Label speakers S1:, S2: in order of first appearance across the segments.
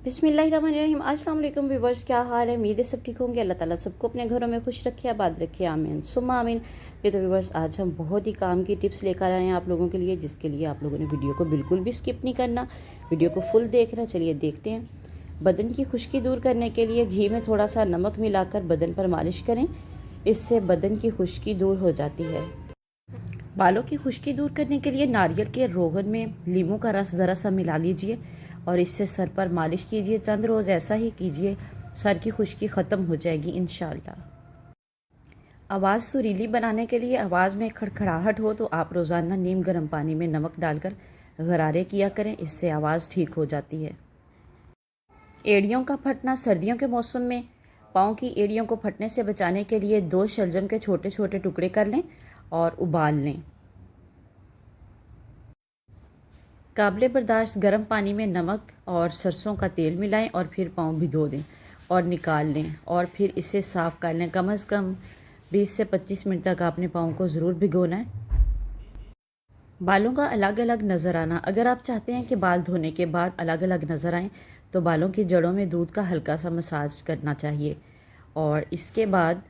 S1: बिस्मिल्लाहिर्रहमानिर्रहीम। अस्सलाम वालेकुम व्यूवर्स, क्या हाल है? उम्मीद है सब ठीक होंगे। अल्लाह ताला सबको अपने घरों में खुश रखे, आबाद रखे, आमीन सुम्मा आमीन। ये तो व्यूवर्स, आज हम बहुत ही काम की टिप्स लेकर आए हैं आप लोगों के लिए, जिसके लिए आप लोगों ने वीडियो को बिल्कुल भी स्किप नहीं करना, वीडियो को फुल देखना। चलिए देखते हैं। बदन की खुश्की दूर करने के लिए घी में थोड़ा सा नमक मिलाकर बदन पर मालिश करें, इससे बदन की खुश्की दूर हो जाती है। बालों की खुश्की दूर करने के लिए नारियल के रोगन में नींबू का रस ज़रा सा मिला लीजिए और इससे सर पर मालिश कीजिए। चंद रोज़ ऐसा ही कीजिए, सर की खुश्की ख़त्म हो जाएगी इंशाल्लाह। आवाज़ सुरीली बनाने के लिए आवाज़ में खड़खड़ाहट हो तो आप रोज़ाना नीम गर्म पानी में नमक डालकर गरारे किया करें, इससे आवाज़ ठीक हो जाती है। एड़ियों का फटना सर्दियों के मौसम में पाँव की एड़ियों को फटने से बचाने के लिए 2 शलजम के छोटे छोटे टुकड़े कर लें और उबाल लें। काबिल बर्दाश्त गर्म पानी में नमक और सरसों का तेल मिलाएं और फिर पाँव भिगो दें और निकाल लें और फिर इसे साफ़ कर लें। कम से कम 20 से 25 मिनट तक आपने पाँव को ज़रूर भिगोना है। बालों का अलग अलग नज़र आना। अगर आप चाहते हैं कि बाल धोने के बाद अलग अलग नज़र आएँ तो बालों की जड़ों में दूध का हल्का सा मसाज करना चाहिए और इसके बाद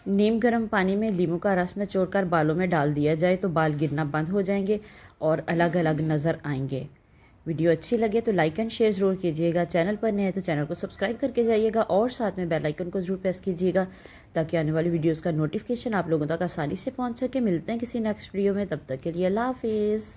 S1: नीम गर्म पानी में नींबू का रस निचोड़कर बालों में डाल दिया जाए तो बाल गिरना बंद हो जाएंगे और अलग अलग नज़र आएंगे। वीडियो अच्छी लगे तो लाइक एंड शेयर ज़रूर कीजिएगा। चैनल पर नए हैं तो चैनल को सब्सक्राइब करके जाइएगा और साथ में बेल आइकन को ज़रूर प्रेस कीजिएगा ताकि आने वाली वीडियोस का नोटिफिकेशन आप लोगों तक आसानी से पहुंच सके। मिलते हैं किसी नेक्स्ट वीडियो में, तब तक के लिए अल्लाह हाफिज़।